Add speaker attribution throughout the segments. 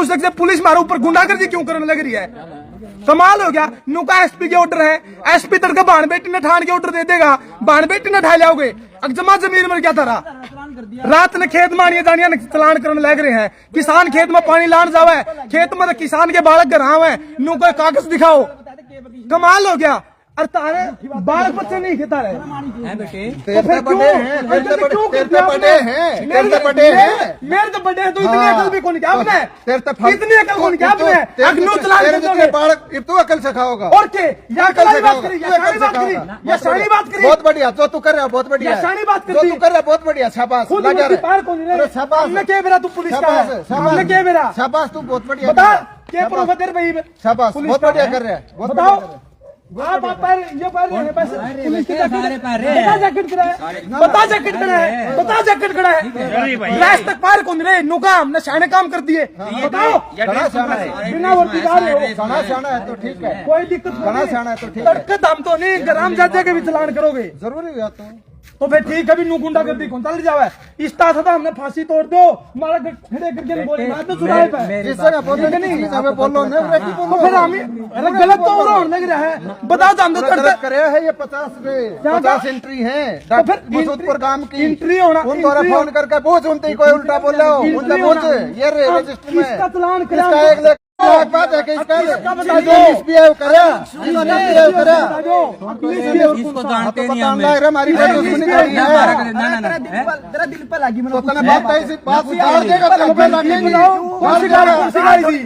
Speaker 1: पूछ सकते पुलिस मारो ऊपर गुंडागर्दी क्यों करने लग रही है? कमाल हो गया। नुका एसपी के ऑर्डर है, एसपी तड़का बाण बेटी ने ठान के ऑर्डर दे देगा, बाण बेटी ने ढा लियाओगे। अगजमा जमीन में क्या था रात ने खेत मानिए दानिया ने चलान करने लग रहे हैं। किसान खेत में पानी लान जावे, खेत में किसान के बालक गराव है, नु कोई कागज दिखाओ। कमाल हो गया। अरे तारे बालक बच्चे नहीं खेता रहे मेरे तो बड़े हैं तो इतनी अकल भी कौन क्या आपने, इतनी अकल कौन क्या आपने तू अकल सिखाओगा और क्या? या बात करी या शानी बात करी, बहुत बढ़िया जो तू कर रहा है, बहुत बढ़िया शानी बात कर तू कर रहा है, बहुत बढ़िया शाबाश। हमने क्या मेरा तू पुलिस का है, हमने क्या मेरा शाबाश, तू बहुत बढ़िया बता क्या प्रोफेसर भाई शाबाश, बहुत बढ़िया कर रहा है। बताओ आप ये पुलिस की जैकेट खड़ा है, बता जैकेट खड़ा है, बता जैकेट खड़ा है, रास्ते तक पार कौन रे नुका हमने शाने काम कर दिए। बताओ बिना वर्दी का शाना है तो ठीक है, कोई दिक्कत शाना है तो ठीक है, दम तो नहीं ग्राम जाते के भी चलान करोगे जरूरी है तो फिर ठीक है। भी नू गुंडागर्दी कौन चल जावे इस तरह था हमने फांसी तोड़ दो मारा खड़े करके बोले बात तो सुनाए पे जिससे बोलो नहीं हमें बोलो ना फिर हम गलत तो होने लग रहा है। बता दो हम तो गलत करे है। ये 50 एंट्री है मसूदपुर गांव की एंट्री होना, उन द्वारा फोन करके पूछ उनसे कोई उल्टा बोल रहा हो उनसे पूछ ये रजिस्टर में इसका चलान करा बात है कि इसका मिसबिहेव करा इसको जानते नहीं हम हमारी दुश्मनी करी है तेरा दिल पे लगी मैंने तो बात ऐसी बात उतार देगा कल पे लगेंगे। कौन सी गाड़ी थी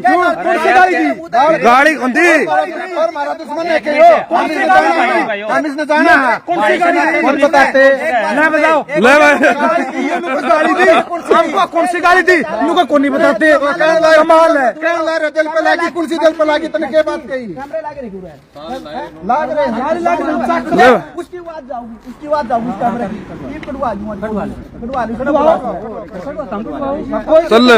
Speaker 1: गाड़ी कौन थी और हमारा दुश्मन है कि कौन सी गाड़ी हम इसने जाना है कौन सी गाड़ी कौन बताते ना बताओ ले भाई ये गाड़ी थी हमको कौन सी गाड़ी थी उनको कौन नहीं बताते। कमाल है दिल पे लागी कुर्सी दिल पे लागी तने क्या बात कही कैमरे लाग रहे क्यों लाग रहे उसकी बात जाऊंगी कैमरे ये कड़वा चल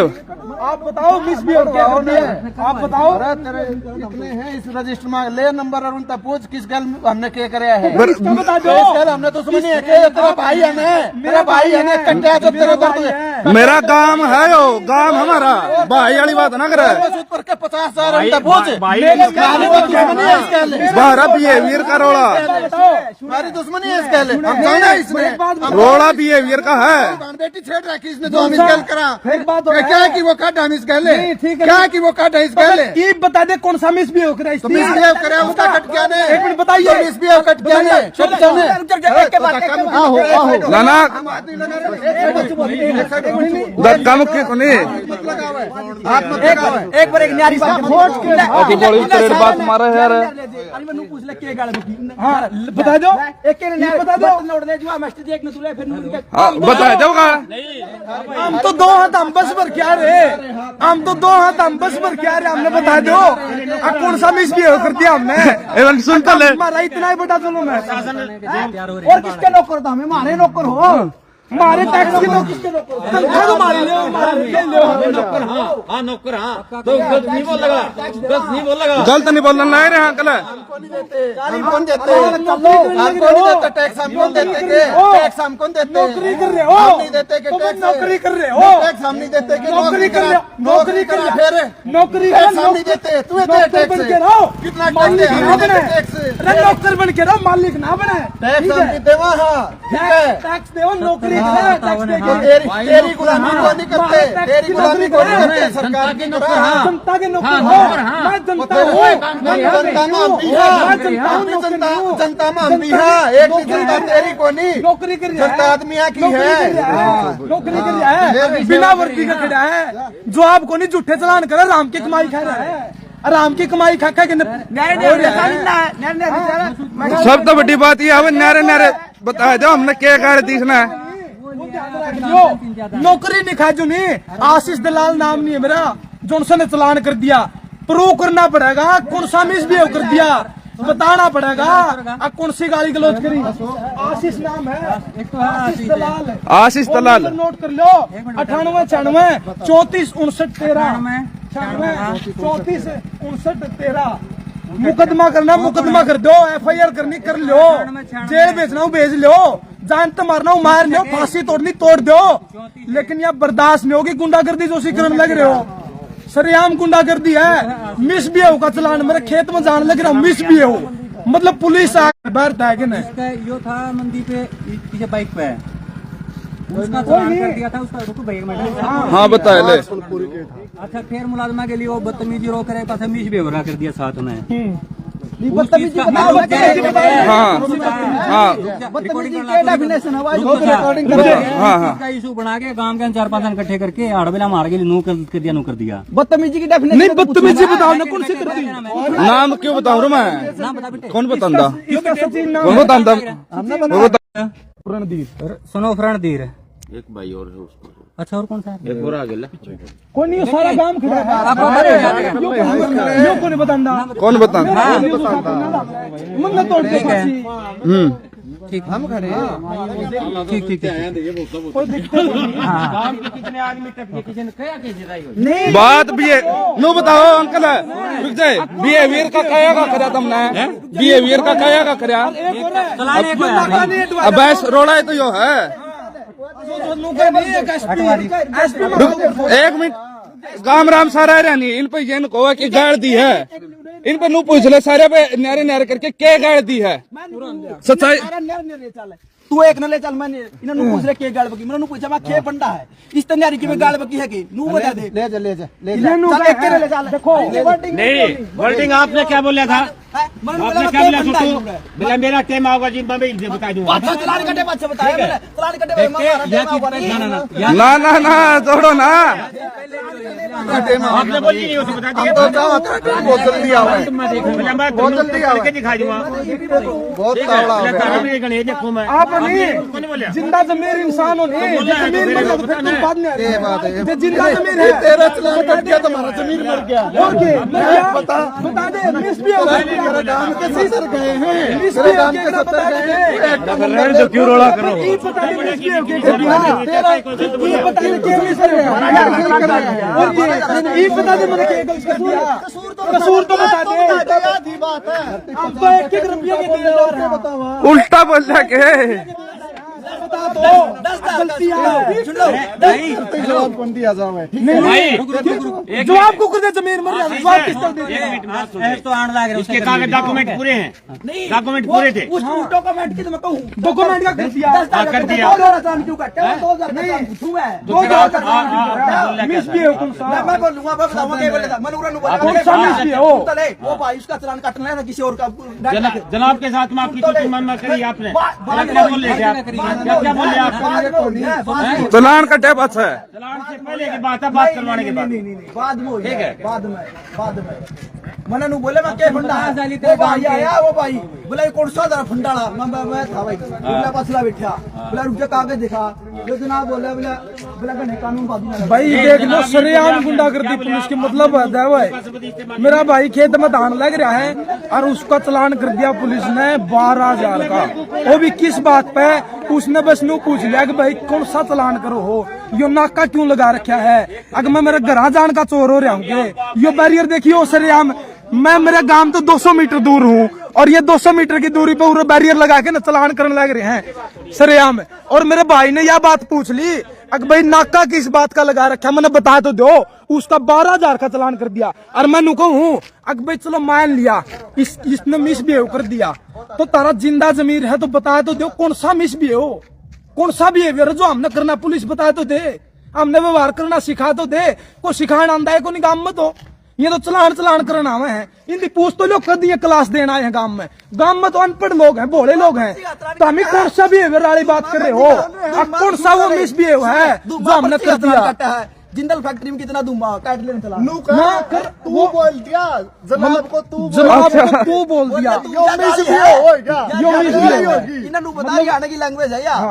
Speaker 1: आप बताओ मिस भी और क्या होने आप बताओ तेरे इतने हैं इस रजिस्टर में ले नंबर और उनका पूछ किस गल हमने क्या कराया है बता दो हमने तो सुनी है कि तेरा भाई है ना मेरा भाई है ना कट्टा जो तेरे दर्द मेरा काम है यो काम हमारा भाई वाली बात ना करे 50,000 बारह बिहेवियर का रोड़ा हमारी दुश्मनी है इसके लिए हम जाना है इसमें रोड़ा बिहेवियर का है बेटी छेड़ रखी इसने जो हम इसके करा क्या कि वो काटा हम इसके लिए क्या कि वो काटा इसके लिए बता दे कौन सा मिस बिहेव करा मिसबिहेव करे उसका कट क्या ने एक मिनट बताइए मिसबिहेव कट क्या ने नाना कम के कोनी एक बार एक न्यारी बात मारा है यार पूछ ले के गाड़ी बता दो एक बता दो बता दो हम तो दो हाथ हम बस पर क्या रे हम तो दो हाथ हम बस पर क्या रे हमने बता दो कौन सा मिस भी कर दिया हमने सुन तो ले हमारा इतना ही बता चलो मैं और किसके नौकर था हमें हमारे नौकर हो मारे टैक्स के लोग किसके तनख्वाह तो मारी ले नौकर हाँ नौकर हाँ तो गलत नहीं बोल लगा गलत नहीं बोलना ना रे हाँ कल कौन देते टैक्स हम कौन देते टैक्स हम कौन देते नौकरी कर रहे हो नहीं देते कि टैक्स नौकरी कर रहे हो टैक्स हम नहीं देते कि नौकरी कर रहे नौकरी कर फिर नौकरी टैक्स हम नहीं देते तू टैक्स बन के रहो कितना टैक्स नौकर बन के रहो मालिक ना बने टैक्स हम देवा हाँ ठीक है टैक्स देवो नौकरी तेरी गुलामी को नहीं करते तेरी गुलामी को नहीं करते सरकार की नौकर जनता के नौकर मैं जनता हूँ जनता में हम भी है एक जनता तेरी को नहीं नौकरी कर जनता आदमी की है नौकरी कर रहा है बिना वर्दी का खड़ा है जो आपको नहीं झूठे चलान करे राम की कमाई खा रहा है आराम की कमाई खा खा के सब तो बड़ी बात ये है नारे नारे बता दो हमने क्या कर दी इसने नौकरी नहीं खाई जो नहीं आशीष दलाल नाम नहीं है मेरा जोनसन ने चलान कर दिया प्रूव करना पड़ेगा कौन सा मिस भी कर दिया बताना पड़ेगा कौन सी गाली गलौज करी आशीष नाम है आशीष दलाल नोट कर लो 98 96 34 59 13 34 59 13 मुकदमा करना मुकदमा कर दो FIR करनी कर लो जेल भेजना भेज लो जान तो मारना मार लो फांसी तोड़नी तोड़ दो लेकिन यह बर्दाश्त नहीं होगी गुंडागर्दी जो करने लग रहे हो सरेआम गुंडागर्दी है, मिस भी है का चलान मेरे खेत में जाने लग रहा मिस भी है, मतलब पुलिस बाहर था कि नहीं।
Speaker 2: यो था मंदी पे पीछे बाइक पे है, उसका चलान कर दिया था उसका। रुको भैया मैडम,
Speaker 3: हाँ बताए ले।
Speaker 2: अच्छा फिर मुलाजमा के लिए वो बदतमीजी रोक रहे पास मिस भी हो कर दिया साथ में।
Speaker 1: बदतमीजी
Speaker 3: हाँ हाँ
Speaker 2: का इशू बना के गांव के 4-5 जन इकट्ठे करके हड़बेला मार के नू कर दिया।
Speaker 1: बदतमीजी की डेफिनेशन नहीं, बदतमीजी बताओ ना कौन सी कर दी।
Speaker 3: नाम क्यों बताऊँ मैं,
Speaker 2: नाम बता बेटे।
Speaker 3: कौन बतांदा,
Speaker 1: कौन
Speaker 3: बतांदा,
Speaker 2: सुनो रणधीर,
Speaker 4: एक भाई और है उसको।
Speaker 2: अच्छा और कौन सा है?
Speaker 4: एक और आ गया।
Speaker 1: कोई नहीं, सारा गांव खड़ा है, यो कौन बतांदा,
Speaker 3: कौन बतांदा,
Speaker 1: मन तोड़ दे।
Speaker 2: ठीक हम खड़े ठीक ठीक
Speaker 1: नहीं
Speaker 3: बात भी है नो बताओ अंकल, रुक जाए। बिहेवियर का क्या का कर्या तुमने, बिहेवियर का क्या का कर्या, अब बस रोड़ा है तो यो है। एक मिनट, गाम राम सारा रहनी इन पे ये कहो कि गाड़ दी है, इन पे नू पूछ ले सारे पे न्यारे न्यारे करके क्या गाड़ दी है सच्चाई।
Speaker 1: तू एक न ले चल, मैंने इन्होंने पूछ रहे के गाड़ बकी, मैंने पूछा मैं के फंडा है इस तन्यारी की में गाड़ बकी है कि नू बता दे। ले चल चल एक के ले चल। देखो
Speaker 4: नहीं वर्डिंग आपने क्या बोला था, आपने क्या बोला सुटू बोला मेरा टाइम आओगा जी मैं भी बता दूंगा।
Speaker 1: अच्छा चलान कटे बात बताया मैंने, चलान कटे
Speaker 3: ना ना ना छोड़ो ना,
Speaker 4: आपने बोली नहीं उसे बता दिया।
Speaker 3: बहुत जल्दी आओ,
Speaker 4: बहुत जल्दी आओ के दिखा दूंगा,
Speaker 3: बहुत तावड़ा हो गया।
Speaker 4: गणेश देखो मैं
Speaker 1: आप नहीं जिंदा जमीर इंसान हो नहीं, जमीर मर गया फिर तुम बाद में
Speaker 3: ये बात है,
Speaker 1: ये जिंदा जमीर है।
Speaker 3: तेरा चलान कट गया तुम्हारा जमीन मर गया।
Speaker 1: और क्या बता दे, मिस भी हो गई,
Speaker 3: मेरे गांव के 70 गए हैं,
Speaker 1: मिस
Speaker 3: मेरे
Speaker 1: भी
Speaker 3: गांव के 70 गए हैं।
Speaker 4: क्यों रोड़ा करो,
Speaker 1: ये बता दे मिस भी हो गई, ये बता दे के मिस है और ये बता दे मैंने क्या गलत कर दिया, कसूर तो बता दे। अब तो 1-1 रुपये के देनदार है,
Speaker 3: उल्टा बोल रहा के
Speaker 1: बता दो 10 गलतियां जवाब कौन दिया जाओ नहीं जवाब को कर दे, जमीन मर गया जवाब किस तरह दे
Speaker 2: तो आने लग रहा
Speaker 4: इसके कागज डॉक्यूमेंट पूरे हैं, डॉक्यूमेंट पूरे थे।
Speaker 1: उस डॉक्यूमेंट की तो मैं कहूं डॉक्यूमेंट का कर दिया,
Speaker 4: कर दिया।
Speaker 1: 2000 क्यों काटा, 2000 नहीं पूछूंगा 2000 मिस भी है कौन सा, मैं बोलूंगा मैं बताऊंगा क्या बोलेगा, मैं उरा नु बोलूंगा कौन सा मिस भी है वो भाई उसका चालान काटना है ना किसी और का।
Speaker 4: जनाब के साथ माफी तो मन करी आपने, क्या बोल रहे थे आप, क्या बोल रहे आप,
Speaker 3: चलान कटे बस है,
Speaker 4: चलान से पहले की बात है, बात करवाने के बाद
Speaker 1: बाद में ठीक है, बाद में मैंने नु बोले मैं क्या फंडा है, वो भाई आया वो भाई बोला ये कौन सा जरा फंडाला, मैं था भाई बोला पछला बैठा बोला रुक जा कागज दिखा, जो जनाब बोले बोला कने कानून बाजू भाई देख लो सरेआम गुंडागर्दी पुलिस के मतलब है भाई। मेरा भाई खेत में धान लग रहा है और उसका चलान कर दिया पुलिस ने 12,000 का, वो भी किस बात पे, उसने बस नू पूछ लिया कि भाई कौन सा चलान करो हो, यो नाका क्यों लगा रखा है, अगर मैं मेरे घर जान का चोर हो रहा हूँ, यो बैरियर देखियो सरेआम, मैं मेरे गांव तो 200 मीटर दूर हूँ और ये 200 मीटर की दूरी पे पूरा बैरियर लगा के ना चलान करने लग रहे हैं सरेआम। और मेरे भाई ने यह बात पूछ ली अगर भाई नाका किस बात का लगा रखा, मैंने बता तो दो, उसका 12,000 का चलान कर दिया। और मैं नुको हूँ अगर भाई चलो मान लिया इसने मिस बिहेव कर दिया तो तारा जिंदा जमीर है तो बता तो दो कौन सा मिस बिहेव, कौन सा बिहेवियर जो हमने करना, पुलिस बता तो दे, हमने व्यवहार करना सिखा तो दे, को सिखाना आंदा है को नहीं गांव में, तो ये तो चलान करना हुए हैं, इनकी पूछ तो लोग कर दिए क्लास देना है गांव में तो अनपढ़ लोग हैं, भोले लोग हैं, तो हमें कौन सा बिहेवियर वाली बात कर रहे हो, अब कौन सा वो मिस बिहेव है जो हमने कर दिया। जिंदल फैक्ट्री में कितना दूंगा काट लेने चला ना कर, तू बोल दिया जनाब को, तू बोल दिया यो मिस होगी, इन्हें बता के आने की लैंग्वेज है यार,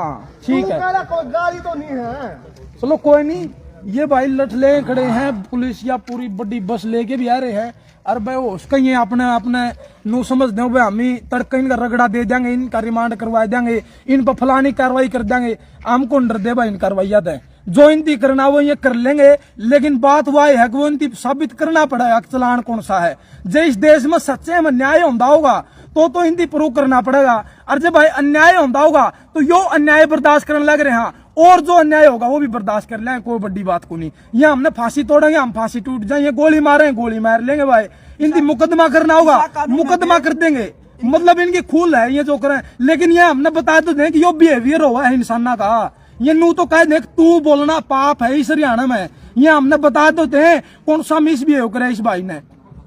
Speaker 1: ठीक है गाड़ी तो नहीं है, चलो कोई नहीं। ये भाई लठले खड़े हैं, पुलिस या पूरी बड़ी बस लेके भी आ रहे हैं, और भाई उसका ये अपने नो समझ दो भाई हम तड़का इनका रगड़ा दे देंगे, इनका रिमांड करवा देंगे, इन पर फलानी कार्रवाई कर देंगे, हमको डर दे भाई इन कार्रवाई है जो इनती करना वो ये कर लेंगे, लेकिन बात वह है कि वो इनती साबित करना पड़ेगा चलान कौन सा है। जो इस देश में सच्चे में न्याय होता होगा तो इनती प्रूव करना पड़ेगा, और जब भाई अन्याय होता होगा तो यो अन्याय बर्दाश्त करने लग रहे हैं, और जो अन्याय होगा वो भी बर्दाश्त कर लेंगे, कोई बड़ी बात को नहीं। ये हमने फांसी तोड़ेंगे, हम फांसी टूट जाएंगे, गोली मारेंगे गोली मार लेंगे भाई। इनकी मुकदमा करना होगा, मुकदमा कर देंगे, मतलब इनकी खूल है ये जो करें। लेकिन ये हमने बता तो दें कि यो बिहेवियर हुआ है इंसाना का, ये नू तो कह देख तू बोलना पाप है इस हरियाणा में। ये हमने बता तो दें कौन सा मिसबिहेव करे इस भाई ने,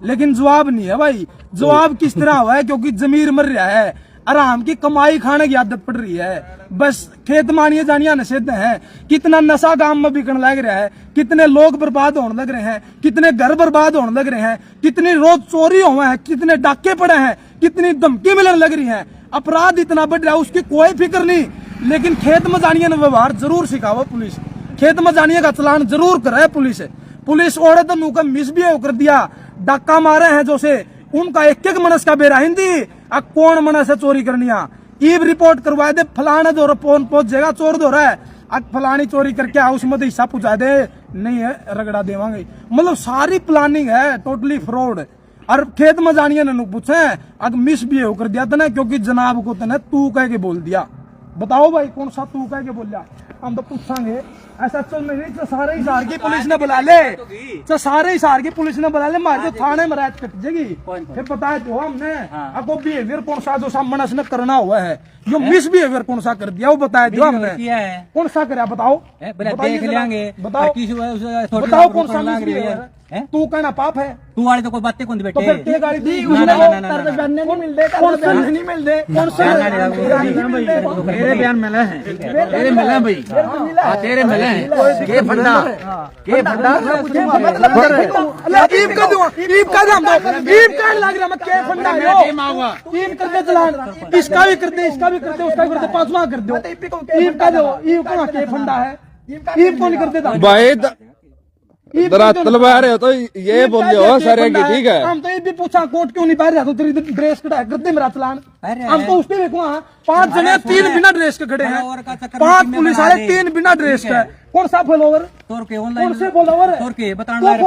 Speaker 1: लेकिन जवाब नहीं है भाई। जवाब किस तरह हुआ है, क्योंकि जमीर मर रहा है, आराम की कमाई खाने की आदत पड़ रही है, बस खेत मानिए जानिया निषेध है। कितना नशा गांव में बिकने लग रहा है, कितने लोग बर्बाद होने लग रहे हैं, कितने घर बर्बाद होने लग रहे हैं, कितनी रोज चोरी हुए हैं, कितने डाके पड़े हैं, कितनी धमकी मिलने लग रही है, अपराध इतना बढ़ रहा है, उसकी कोई फिक्र नहीं। लेकिन खेत में जानिए ना व्यवहार जरूर सिखावा पुलिस, खेत में जानिए का चलान जरूर करे पुलिस। पुलिस औरत नू का मिसबिहेव कर दिया, डाका मारे हैं जो से उनका एक एक मनस का बेरा हिंदी कौन मनस है चोरी करनिया, ईब रिपोर्ट करवा दे, फलाना जो पहुंच जाएगा चोर दो रहा है, अब फलानी चोरी करके हाउस में हिस्सा पूछा दे, नहीं है रगड़ा देवांगे। मतलब सारी प्लानिंग है, टोटली फ्रॉड। और खेत में जानिए ना पूछे अगर मिसबिहेव कर दिया तने, क्योंकि जनाब को तने तू कह के बोल दिया। बताओ भाई कौन सा तू कह के बोल दिया, हम तो पूछांगे। ऐसा चल नहीं, सारे हिसार की पुलिस ने बुला ले, तो सारे हिसार की पुलिस ने बुला ले, मारे तो थाने में रात कट जाएगी। फिर बताए तो हमने आपको बिहेवियर कौन सा जो सामने ने करना हुआ है, जो मिसबिहेवियर कौन सा कर दिया वो बताया जो हमने कौन सा कराया। बताओ
Speaker 2: देख लेंगे,
Speaker 1: बताओ कौन सा मिसबिहेवियर। तू कहना पाप है,
Speaker 2: तू वाले तो कोई बातें कौन
Speaker 1: तो फिर के गाड़ी दी उसने नहीं मिल दे, कौन से नहीं मिल दे, कौन से
Speaker 4: तेरे बयान मिले हैं, तेरे मिले भाई, तेरे मिले हैं के फंडा
Speaker 1: ईब का दूं, ईब का दाम दो, ईब का लग रहा मैं के फंडा हो, ईब कर दे चलान, इसका भी कर दे, इसका भी कर दे, उसका भी कर दे, पांचवा कर दो, ईब का दो, ईब का के फंडा है, ईब को नहीं कर देता
Speaker 3: भाई तलवा रहे हो तो ये बोल रहे हो सारे की, ठीक है।
Speaker 1: हम तो ये भी पूछा कोर्ट क्यों नहीं पहन रहा, तो तेरी ड्रेस कटा कर दे मेरा चलान। हम तो उसके देखो 5 जने 3 बिना ड्रेस के खड़े हैं, 5 पुलिस वाले 3 बिना ड्रेस के। कौन सा फॉलोवर, कौन से फॉलोवर है,
Speaker 2: बताना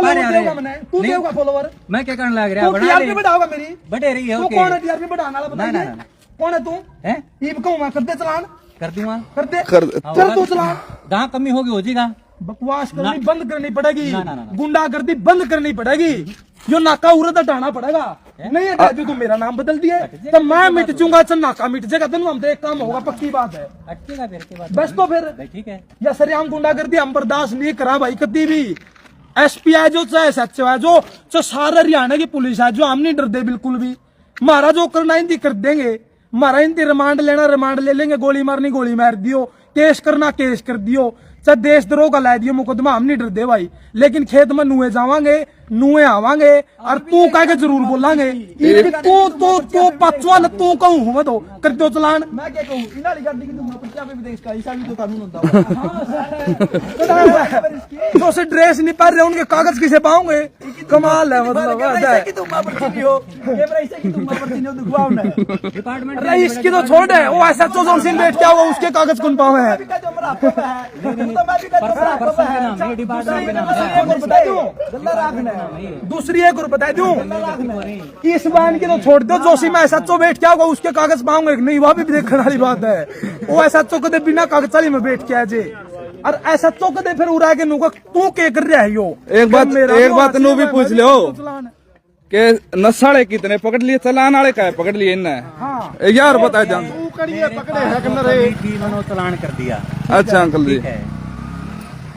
Speaker 1: तू देगा फॉलोवर,
Speaker 2: मैं क्या करने लग रहा
Speaker 1: टीआरपी बढ़ाओगा मेरी,
Speaker 2: बढ़े रही है।
Speaker 1: तू कौन है टीआरपी बढ़ाने वाला, बताइए कौन है तू? ईब कहूँ कर दे चलान,
Speaker 2: कर दूंगा,
Speaker 1: कर दे, चल तू चलान।
Speaker 2: जहाँ कमी होगी हो जाएगा।
Speaker 1: बकवास करनी बंद करनी पड़ेगी, गुंडागर्दी बंद करनी पड़ेगी, जो नाका उरद हटाना पड़ेगा। नहीं हटा दी तो मेरा नाम बदल दिया तो मैं मिट जाऊंगा, चल नाका मिट जाएगा, तेन हम एक काम होगा, पक्की बात है। बस तो फिर
Speaker 2: ठीक है,
Speaker 1: या सरेआम गुंडागर्दी हम बर्दाश्त नहीं करा भाई कभी भी। एसपी है जो, चाहे सच है जो सारे हरियाणा की पुलिस है, जो हम नहीं डरते बिल्कुल भी। हमारा जो करना हिंदी कर देंगे, हमारा हिंदी रिमांड लेना रिमांड ले लेंगे, गोली मारनी गोली मार दियो, केस करना केस कर दियो, चाहे देशद्रोह का ला दियो मुकदमा, हम नहीं डरते भाई। लेकिन खेत में नुए जावांगे, नुए आवांगे, और तू कह के जरूर बोलांगे, तू पांचवा न तू कहूं हूं मैं तो कर दो चलान। मैं क्या कहूं, इन वाली गाड़ी की तुम पर क्या भी देश का ऐसा भी तो कानून होता है। जो से ड्रेस नहीं पहन रहे उनके कागज किसे पाओगे, कमाल है। मतलब रईस की तो छोड़ है, वो ऐसा जो सिंह बैठ क्या हुआ उसके कागज कौन पावे हैं। दूसरी एक और बता दूं, इस बान की तो छोड़ दो, जोशी में ऐसा चो बैठ क्या होगा उसके कागज पाऊंगे नहीं, वह भी देखने वाली बात है। वो ऐसा चो कदे बिना कागजाली में बैठ के आ जे, और ऐसा चो कदे फिर उड़ा के नू तू क्या कर रहा है यो। एक बात नू भी पूछ लो के नशाड़े कितने पकड़ लिए, चलान वाले का पकड़ लिए इनने। हाँ। यार बताए जान
Speaker 2: पकड़े है चलान कर दिया।
Speaker 3: अच्छा अंकल जी,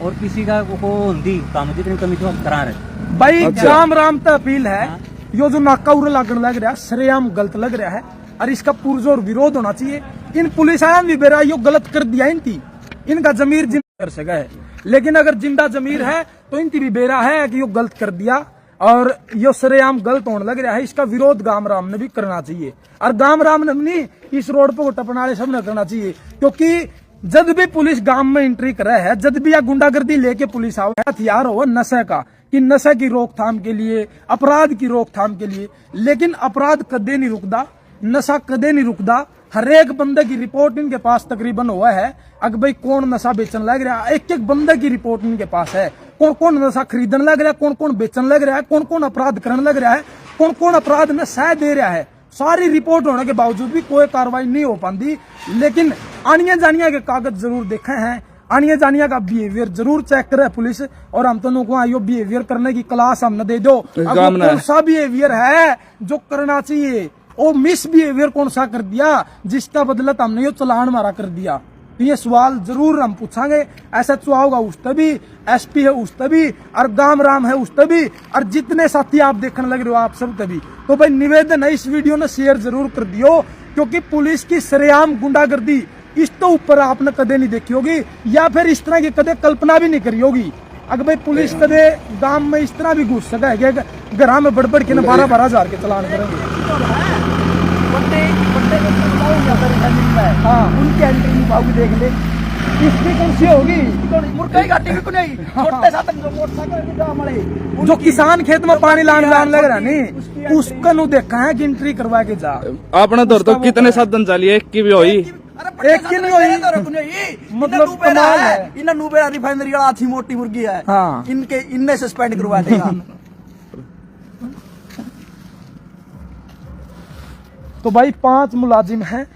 Speaker 2: और किसी का को हिंदी काम जितनी कमी तो करा रहे
Speaker 1: भाई। राम राम तो अपील है, यो जो नाका उड़ लगने लग रहा है सरेआम गलत लग रहा है, और इसका पुरजोर विरोध होना चाहिए। इन पुलिस आया भी बेरा यो गलत कर दिया, इनका जमीर जिंदा कर सका है, लेकिन अगर जिंदा जमीर है तो इनकी भी बेरा है कि यो गलत कर दिया, और यो सरेआम गलत होने लग रहा है। इसका विरोध गांव राम ने भी करना चाहिए, और गांव राम ने नहीं, इस रोड पर टपना वाले सब ने करना चाहिए। क्योंकि जब भी पुलिस गांव में एंट्री कर रहा है, जब भी या गुंडागर्दी लेके पुलिस आओ, हथियार हो नशे का, कि नशे की रोकथाम के लिए, अपराध की रोकथाम के लिए। लेकिन अपराध कदे नहीं रुकदा, नशा कदे नहीं रुकदा। हर एक बंदे की रिपोर्ट इनके पास तकरीबन हुआ है, अगर भाई कौन नशा बेचने लग रहा है, एक एक बंदे की रिपोर्ट इनके पास है। कौन कौन नशा खरीदने लग रहा है, कौन कौन बेचने लग रहा है, कौन कौन अपराध करने लग रहा है, कौन कौन अपराध में सह दे रहा है। सारी रिपोर्ट होने के बावजूद भी कोई कार्रवाई नहीं हो पाती। लेकिन आनिया जानिया के कागज जरूर देखे हैं, आनिए जानिए का बिहेवियर जरूर चेक करे पुलिस। और हम तो को आइयो बिहेवियर करने की क्लास हमने दे दो। अब वो कौन सा बिहेवियर है जो करना चाहिए, वो मिस बिहेवियर कौन सा कर दिया जिसका बदला हमने ये चलान मारा कर दिया। तो ये सवाल जरूर हम पूछांगे। SHO होगा उस तभी, SP है उस तभी, और गाम राम है उस तभी, और जितने साथी आप देखने लग रहे हो आप सब तभी। तो भाई निवेदन है, इस वीडियो ने शेयर जरूर कर दियो, क्योंकि पुलिस की सरेआम गुंडागर्दी इस तो ऊपर आपने कदे नहीं देखी होगी, या फिर इस तरह की कदे कल्पना भी नहीं करी होगी। अगर भाई पुलिस कदे गांव में इस तरह भी घुस सका है कि घर में बड़बड़ के 12-12 हजार के चलान करेंगे। हाँ, उनकी एंट्री नहीं पाओगी, देख ले इसकी कौन सी होगी। जो किसान खेत में पानी लान लग रहा नहीं, उसका नु देखा है कि एंट्री करवा के जा।
Speaker 3: आपने तो कितने साधन चली, एक की भी हुई,
Speaker 1: एक की नहीं हुई, मतलब कमाल है।
Speaker 5: इन्हें नूबेरा रिफाइनरी वाला अच्छी मोटी मुर्गी है।
Speaker 1: हाँ,
Speaker 5: इनने सस्पेंड करवा देगा।
Speaker 1: तो भाई 5 मुलाजिम हैं,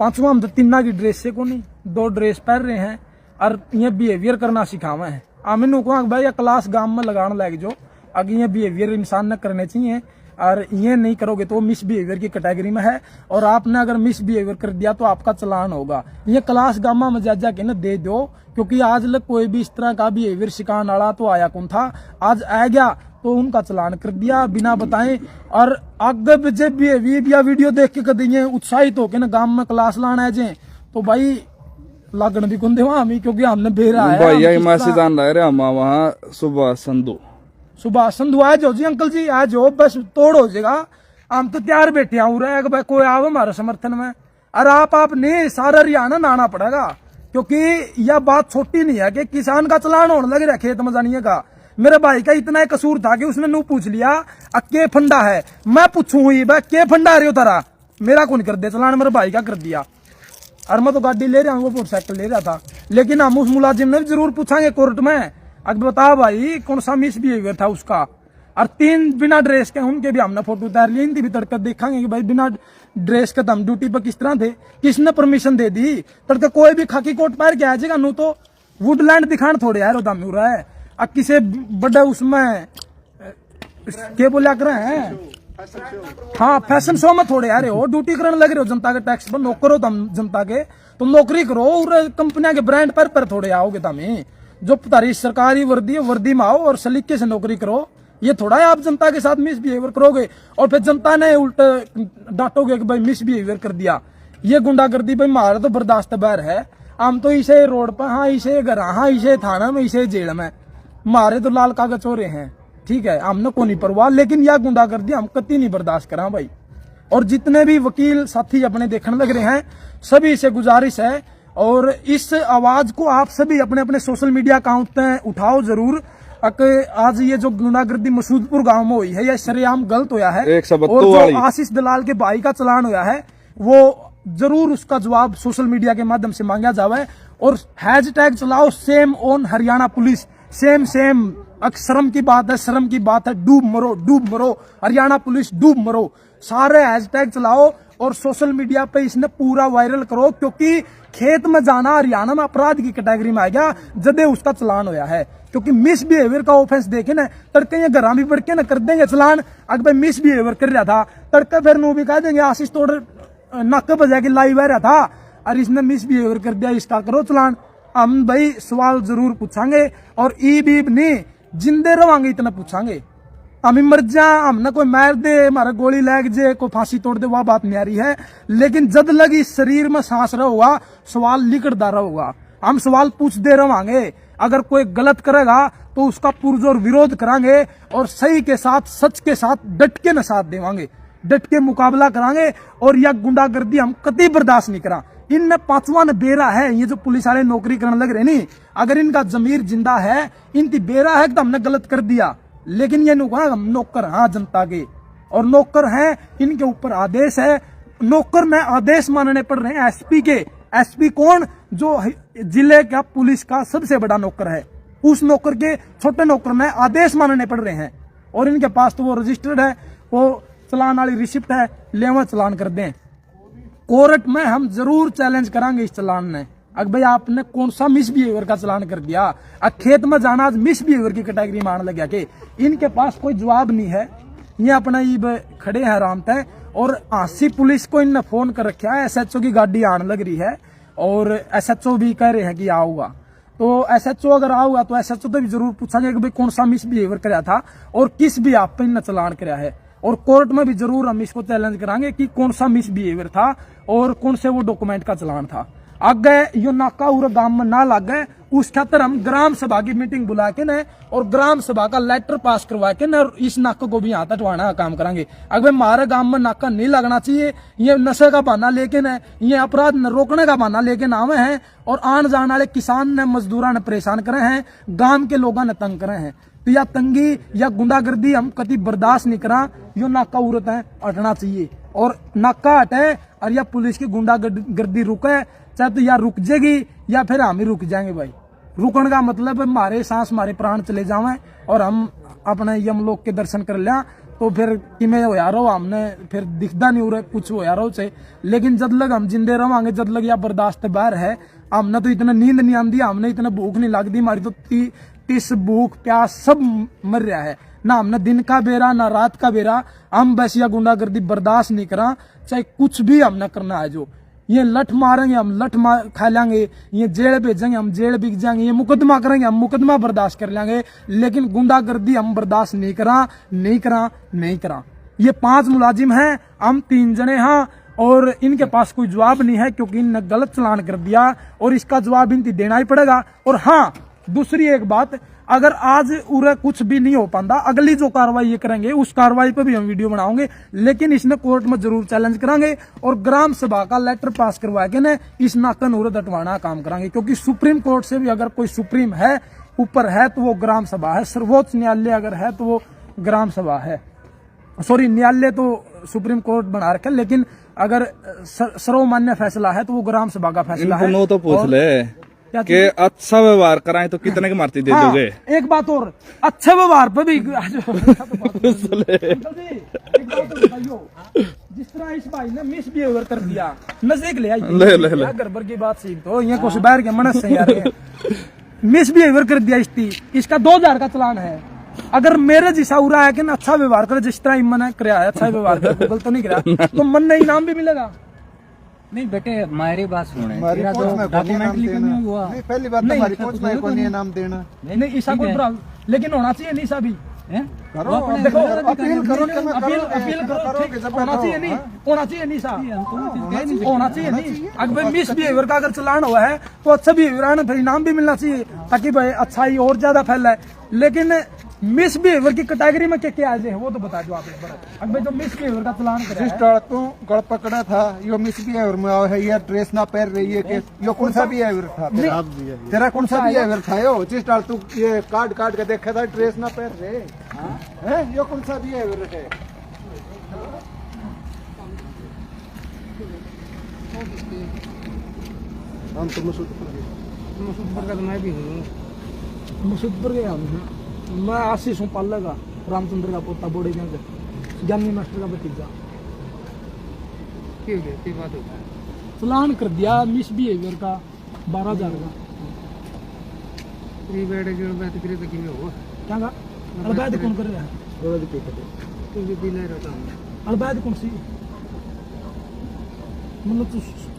Speaker 1: 5वां हम तो 3 की ड्रेस से को नहीं 2 ड्रेस पहन रहे हैं और ये बिहेवियर करना सिखावा है। आमिन को भाई क्लास गांव में लगाने लग जो, अगर ये बिहेवियर इंसान न करने चाहिए, और ये नहीं करोगे तो मिस बिहेवियर की कैटेगरी में है। और आपने अगर मिस बिहेवियर कर दिया तो आपका चलान होगा। ये क्लास गामा में जा के न दे दो, क्योंकि आज लग कोई भी इस तरह का बिहेवियर सिखाने वाला तो आया कौन था, आज आ गया तो उनका चलान कर दिया बिना बताए। और अगर जब भी वीडियो देख के कदिए उत्साहित होके ना गांव में क्लास लाना है तो भाई लागण भी कौन दे वहां, क्योंकि हमने बेरा है
Speaker 3: भैया मैसेजान रह रहे हम वहाँ सुभाष संधु आ जाओ जी, अंकल जी आ जाओ, बस तोड़ हो जाएगा। हम तो तैयार बैठे आऊ रहे भाई कोई आओ हमारे समर्थन में। और आप नहीं सारा हरियाणा नाना पड़ेगा, क्योंकि यह बात छोटी नहीं है कि किसान का चलान होने लग रहा खेत में जानिए का। मेरे भाई का इतना कसूर था कि उसने नू पूछ लिया के फंडा है, मैं पूछू हुई भाई के फंडा रहे हो तारा, मेरा कौन कर दे चलान, मेरे भाई का कर दिया। और मैं तो गाड़ी ले रहा हूँ, वो मोटरसाइकिल ले रहा था। लेकिन हम उस मुलाजिम ने जरूर पूछांगे कोर्ट में, अब बता भाई कौन सा मिस बिहेवियर था उसका। और 3 बिना ड्रेस के उनके भी हमने फोटो उतार ली, इनकी भी तड़के देखेंगे कि भाई बिना ड्रेस के हम ड्यूटी पर किस तरह थे, किसने परमिशन दे दी। तड़के कोई भी खाकी कोट पहन के आ जाएगा नू तो वुडलैंड दिखाने थोड़े यार दम हो रहा है। अब किसे बड़ा उसमें क्या बोला कर रहे हैं, हाँ फैशन शो में थोड़े यार हो ड्यूटी करने लग रहे हो जनता के टैक्स पर, नौकर हो तुम जनता के, तुम नौकरी करो और कंपनियां के ब्रांड पर थोड़े आओगे तुम। जो तारी सरकारी वर्दी है वर्दी में आओ और सलीके से नौकरी करो। ये थोड़ा है आप जनता के साथ मिस बिहेवियर करोगे और फिर जनता ने उल्टा डांटोगे कि भाई मिस बिहेवियर कर दिया। ये गुंडागर्दी भाई हमारा तो बर्दाश्त बाहर है। हम तो इसे रोड पर, हाँ इसे घर, हाँ इसे थाना में, इसे जेल में, मारे तो लाल कागज हो रहे हैं, ठीक है, हमने को नहीं परवाह। लेकिन यह गुंडागर्दी हम कतई नहीं बर्दाश्त करा भाई। और जितने भी वकील साथी अपने देखने लग रहे हैं सभी से गुजारिश है, और इस आवाज को आप सभी अपने अपने सोशल मीडिया अकाउंट में उठाओ जरूर। आज ये जो गुंडागर्दी मसूदपुर गांव में हुई है यह सरेआम गलत होया है, और जो आशीष दलाल के भाई का चलान होया है वो जरूर उसका जवाब सोशल मीडिया के माध्यम से मांगा जावे। और हैशटैग चलाओ same on Haryana police, same शर्म की बात है, शर्म की बात है, डूब मरो हरियाणा पुलिस डूब मरो, सारे हैशटैग चलाओ और सोशल मीडिया पे इसने पूरा वायरल करो। क्योंकि खेत में जाना हरियाणा में अपराध की कैटेगरी में आ गया जदे उसका चलान होया है। क्योंकि मिस बिहेवियर का ऑफेंस देखे ना तड़के ये घर भी बढ़ के ना कर देंगे चलान। अगर भाई मिस बिहेवियर कर रहा था तड़के फिर नो भी कह देंगे आशीष तोड़ नक बजा के लाइव आ रहा था और इसने मिस बिहेवियर कर दिया, इसका करो चलान। हम भाई सवाल जरूर पूछांगे और ईब नहीं जिंदे रवांगे इतना पूछांगे। हम मर जा, हमने कोई मार दे, हमारा गोली लग जाए, कोई फांसी तोड़ दे, वह बात नहीं आ रही है। लेकिन जब लगी शरीर में सांस रहोगा सवाल लिखता रहोगा, हम सवाल पूछते रवांगे। अगर कोई गलत करेगा तो उसका पुरजोर विरोध करांगे और सही के साथ सच के साथ डट के न साथ देवांगे, डट के मुकाबला करांगे। और यह गुंडागर्दी हम कतई बर्दाश्त नहीं करा। इन 5वां बेरा है ये जो पुलिस वाले नौकरी करने लग रहे नहीं, अगर इनका जमीर जिंदा है, इनकी बेरा है कि हमने गलत कर दिया। लेकिन ये नौकर हाँ जनता के, और नौकर हैं, इनके ऊपर आदेश है। नौकर में आदेश मानने पड़ रहे हैं एसपी के। एसपी कौन? जो जिले का पुलिस का सबसे बड़ा नौकर है, उस नौकर के छोटे नौकर में आदेश मानने पड़ रहे हैं। और इनके पास तो वो रजिस्टर्ड है, वो चलान वाली रिसिप्ट है, ले चलान कर दें। कोर्ट में हम जरूर चैलेंज करांगे इस चलान में। अब भाई आपने कौन सा मिसबिहेवियर का चलान कर दिया? खेत में जाना आज मिसबिहेवियर की कैटेगरी में आने लगा के इनके पास कोई जवाब नहीं है। ये अपना ये खड़े हैं आराम तय और हांसी पुलिस को इनने फोन कर रखा है। SHO की गाड़ी आने लग रही है और SHO भी कह रहे हैं कि आऊगा। तो SHO अगर आऊगा तो SHO तो भी जरूर पूछेंगे कि भाई कौन सा मिसबिहेवियर कराया था और किस भी आप पे इनने चलान कराया है। और कोर्ट में भी जरूर हम इसको चैलेंज कराएंगे कि कौन सा मिसबिहेवियर था और कौन से वो डॉक्यूमेंट का चलान था। आगे यो नाका उरा गांव में ना लग गए उस खातर हम ग्राम सभा की मीटिंग बुला के न और ग्राम सभा का लेटर पास करवा के न और इस नाका को भी यहाँ तटवाना का काम करेंगे। अगर हमारे गांव में नाका नहीं लगना चाहिए, ये नशे का बहाना लेके न ये अपराध न रोकने का बहाना लेके न आवे हैं और आन जाने वाले किसान ने मजदूरा ने परेशान करे हैं, गांव के लोगों ने तंग करे हैं। तो या तंगी या गुंडागर्दी हम कभी बर्दाश्त नहीं करा। यो नाका उरत है हटना चाहिए और नाका हटे और या पुलिस की गुंडागर्दी रुके, चाहे तो या रुक जाएगी या फिर हम ही रुक जाएंगे। भाई रुकने का मतलब हमारे सांस हमारे प्राण चले जावे और हम अपने यम लोग के दर्शन कर लिया तो फिर किमें हो यारो हमने फिर दिखता नहीं हो रहा कुछ हो यारो से। लेकिन जब लग हम जिंदे रवांगे जब लग या बर्दाश्त बाहर है। हमने तो इतना नींद नहीं आती, हमने इतना भूख नहीं लगती, हमारी तो 30 भूख प्यास सब मर रहा है। ना हमने दिन का बेरा ना रात का बेरा, हम बस या गुंडागर्दी बर्दाश्त नहीं करा। चाहे कुछ भी हमने करना है, जो ये लठ मारेंगे हम लठ मार खा लेंगे, ये जेल भेजेंगे हम जेल बिक जाएंगे, ये मुकदमा करेंगे हम मुकदमा बर्दाश्त कर लेंगे, लेकिन गुंडागर्दी हम बर्दाश्त नहीं करा। ये 5 मुलाजिम हैं, हम 3 जने हैं और इनके पास कोई जवाब नहीं है क्योंकि इनने गलत चलान कर दिया और इसका जवाब इनकी देना ही पड़ेगा। और हाँ, दूसरी एक बात, अगर आज उरे कुछ भी नहीं हो पाता, अगली जो कार्रवाई ये करेंगे उस कार्रवाई पे भी हम वीडियो बनाओगे, लेकिन इसने कोर्ट में जरूर चैलेंज करांगे और ग्राम सभा का लेटर पास करवा के न इस नाकन उरे दटवाना काम करांगे। क्योंकि सुप्रीम कोर्ट से भी अगर कोई सुप्रीम है ऊपर है तो वो ग्राम सभा है, सर्वोच्च न्यायालय अगर है तो वो ग्राम सभा है। सॉरी, न्यायालय तो सुप्रीम कोर्ट बना रखा है, लेकिन अगर सर्वमान्य फैसला है तो वो ग्राम सभा का फैसला है।
Speaker 6: तो पूछ ले कि अच्छा व्यवहार कराएं तो कितने की मार्ती दे दोगे?
Speaker 3: एक बात और, अच्छे व्यवहार पे भी जिस तरह इस भाई ने मिसबिहेवियर कर दिया, नजदीक ले आई गड़बड़ की बात सी तो ये कुछ बाहर के मनस से यार मिसबिहेवियर कर दिया। इसका 2000 का चलान है। अगर मेरे जैसा उरा है कि ना अच्छा व्यवहार करे, जिस तरह इमन ने कराया अच्छा व्यवहार कर, गूगल तो नहीं कराया तो मन ने इनाम भी मिलेगा।
Speaker 2: नहीं बेटे, हमारी बात सुने,
Speaker 1: हमारी
Speaker 2: तेरा
Speaker 1: पोस्ट
Speaker 2: तो
Speaker 1: में कोई
Speaker 2: डॉक्यूमेंट
Speaker 1: इनाम
Speaker 2: लिखा नहीं हुआ।
Speaker 1: नहीं, पहली बात तो हमारी पोस्ट में कोई नहीं इनाम देना।
Speaker 3: नहीं ईसा कोई प्रॉब्लम, लेकिन होना चाहिए नहीं सा भी
Speaker 1: करो,
Speaker 3: देखो
Speaker 1: अपील करो,
Speaker 3: अपील करो, होना चाहिए नहीं, होना चाहिए नहीं सा, होना चाहिए नहीं। अगर मिसबिहेवियर का अगर चलान हुआ है तो अच्छा बिहेवियर फिर इनाम भी मिलना चाहिए ताकि भाई अच्छाई और ज्यादा फैलाए। लेकिन मिसबिहेवियर की कैटेगरी में क्या क्या आ जाए वो तो बता दो आप एक बार। अगर जो मिसबिहेवियर का चलान करे
Speaker 1: जिस टाड़ तो गड़ पकड़ा था यो मिसबिहेवियर में आया है, ये ड्रेस ना पहन रही है कि यो कौन सा बिहेवियर था तेरा कौन सा बिहेवियर था यो? जिस टाड़ तू ये काट के देखा था ड्रेस ना पहन रहे हैं, यो कौन सा बिहेवियर है? हम तो मुसुदपुर का मैं भी हूँ,
Speaker 3: मुसुदपुर गया मैं आशीष हूँ पाल्ला का, रामचंद्र का पोता, बोड़े गंज ज्ञानी मास्टर का भतीजा। चलान कर दिया मिसबिहेवियर का 12,000 का। क्या अड़बैद कौन कर रहा है? अड़बैद कौन सी?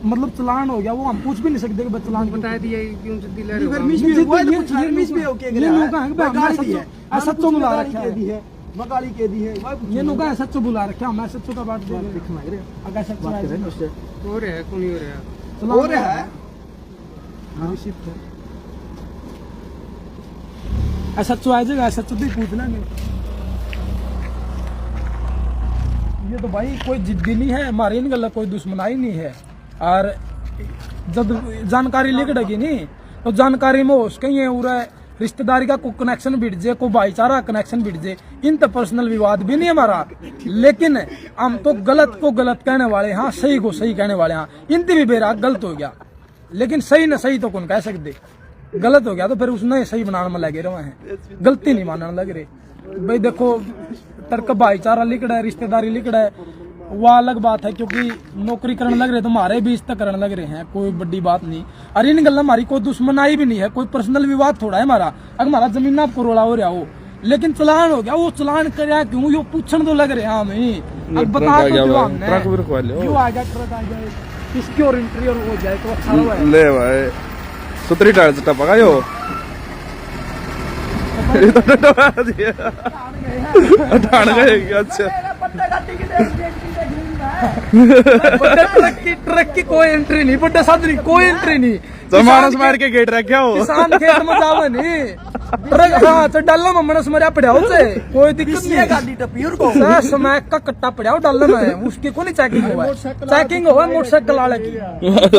Speaker 3: मतलब चलान हो गया, वो हम पूछ भी नहीं सकते कि चलान बता दिया क्यों दिला रहे हो? सच्चो बुला रखा है, मगाली के दी है ये लोग सच्चो बुला रखा है। मैं सच्चो का बात दिखना है अगर सच्चो हो रहा है, कौन हो रहा है ऐसा सच्चो आ जाएगा, सच्चो भी पूछ लेंगे। ये तो भाई कोई जिद्दी नहीं है हमारी, इन गल कोई दुश्मनाई नहीं है। और जब जानकारी लिखड़ेगी नहीं तो जानकारी में हो सके पूरा रिश्तेदारी का कोई कनेक्शन बिट जाए, कोई भाईचारा कनेक्शन बिट जाए, इन तो पर्सनल विवाद भी नहीं हमारा। लेकिन हम तो गलत को गलत कहने वाले, हाँ सही को सही कहने वाले। हाँ इनती भी बेरा गलत हो गया, लेकिन सही न सही तो कौन कह सकते। गलत हो गया तो फिर उसने सही बनाने में लगे रहे हैं, गलती नहीं मानने लग रहे। भाई देखो तर्क भाईचारा लिखड़ा है, रिश्तेदारी लिखड़ा है वो अलग बात है, क्योंकि नौकरी करने लग रहे तो हमारे भी इस तक करने लग रहे हैं, कोई बड़ी बात नहीं। और इन गल्ला हमारी कोई दुश्मनाई भी नहीं है, कोई पर्सनल विवाद थोड़ा है हमारा। अगर हमारा जमीन आपको रोला हो रहा हो, लेकिन चलान हो गया, वो चलान कराया क्यों, यो पूछने तो लग रहे हैं हमें। अब बता दो जो हमने
Speaker 6: ट्रक भी रुकवा लो।
Speaker 3: क्यों आ गया, ट्रक आ जाए, इसकी और एंट्री और हो जाए तो अच्छा हुआ है।
Speaker 6: ले भाई सुतरी टायर से टपका यो ठाण गए। अच्छा
Speaker 3: ट्रक की कोई एंट्री नहीं, बड्डे साधन कोई एंट्री नहीं।
Speaker 6: मानस मार के गेट रखा हो,
Speaker 3: किसान खेत में जावे नहीं ट्रक। हाँ तो डालना में मनस मरिया पड़ा उसे, कोई दिक्कत नहीं है।
Speaker 5: गाड़ी टपी और को
Speaker 3: समय का कट्टा पड़ा डालना में, उसकी को नहीं चेकिंग हुआ है, चेकिंग हुआ मोटरसाइकिल वाले की।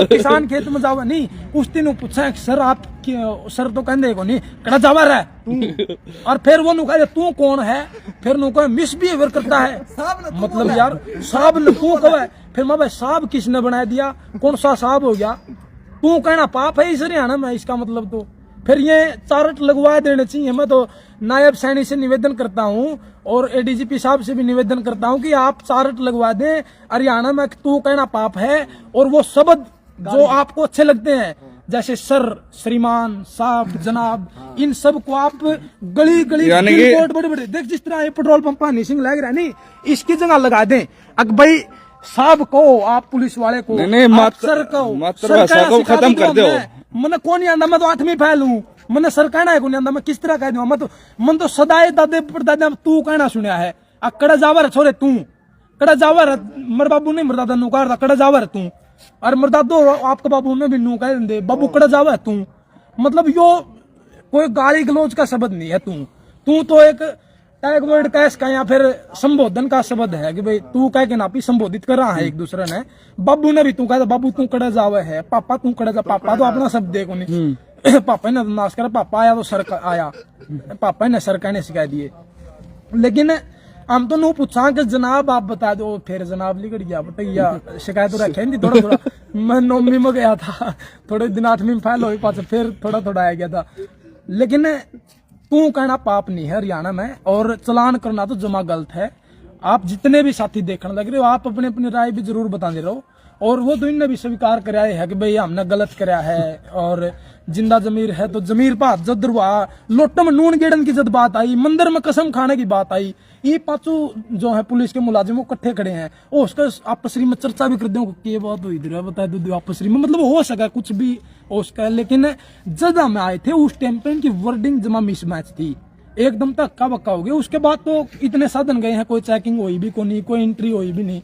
Speaker 3: किसान खेत में जावे नहीं, उस दिन पूछा सर आप सर तो कहते को नहीं कड़ा जावा रहा है। और फिर वो नु कहे तू कौन है, फिर नु कहे मिसबिहेवियर करता है। मतलब यार साहब ने तू कहे, फिर मैं भाई साहब किसने बना दिया, कौन सा साहब हो गया, तू कहना पाप है इस हरियाणा में, इसका मतलब तो फिर ये चार्ट लगवा देने चाहिए। मैं तो नायब सैनी से निवेदन करता हूँ और एडीजीपी साहब से भी निवेदन करता हूँ कि आप चार्ट लगवा दें हरियाणा में, तू कहना पाप है। और वो शब्द जो आपको अच्छे लगते हैं, जैसे सर, श्रीमान, साहब, जनाब, इन सब को आप गली गली बिलबोर्ड बड़े बड़े देख, जिस तरह ये पेट्रोल पंप हनी सिंह लग रहा है नहीं, इसकी जगह लगा दें। अगर भाई साहब को, आप पुलिस वाले को, सर को,
Speaker 6: मातृभाषा को खत्म कर दो।
Speaker 3: मैंने कौन नहीं आंदा, मैं तो 8वीं फैल हूँ, मैंने सर कहना है को नहीं आंदा, मैं किस तरह कह दूंगा। मन तो सदाए दादे परदादे तू कहना सुनिया है। कड़ा जावर छोरे तू, कड़ा जावर मर बाबू ने मरदादा नु कहा कड़ा जावर तू, और मरदादो आपका बाबू ने भी नू कह दे बाबू कड़ा जावर तू। मतलब यो कोई गाली गलौज का शब्द नहीं है। तू तो एक टैग वर्ड का इसका या फिर संबोधन का शब्द है कि भाई तू कह के नापी संबोधित कर रहा है एक दूसरे ने। बाबू ने भी तू कहता बाबू तू कड़ा जावे है, पापा तू कड़ा जा, पापा तो अपना शब्द देखो नहीं। पापा ने नाश करा, पापा आया तो सर आया, पापा ने सर कहने सिखा दिए। लेकिन हम तो नू पूछा कि जनाब आप बता दो, फिर जनाब लिखट गया बटैया शिकायत तो रखे नहीं थोड़ा थोड़ा। मैं 9वीं में गया था, थोड़े दिन 8वीं में फैल हो पास, फिर थोड़ा थोड़ा आ गया था। लेकिन तू कहना पाप नहीं है हरियाणा में, और चलान करना तो जमा गलत है। आप जितने भी साथी देखने लग रहे हो, आप अपने अपनी राय भी जरूर बताते रहो। और वो तो इनने भी स्वीकार कराया है कि भाई हमने गलत कराया है, और जिंदा जमीर है तो जमीर बात जद रुआ, लोट में नून गेड़न की जद बात आई, मंदिर में कसम खाने की बात आई। ये पांचों जो है पुलिस के मुलाजिम वो इकट्ठे खड़े हैं, वो उसका आपसरी में चर्चा भी कर दो कि बात हुई इधर बता दो आपसरी में, मतलब हो सका कुछ भी हो सका। लेकिन जब हम आए थे उस टाइम पे इनकी वर्डिंग जमा मिसमैच थी, एकदम तक हक्का बक्का हो गया। उसके बाद तो इतने साधन गए हैं, कोई चेकिंग हुई भी को नहीं, कोई एंट्री हुई भी नहीं।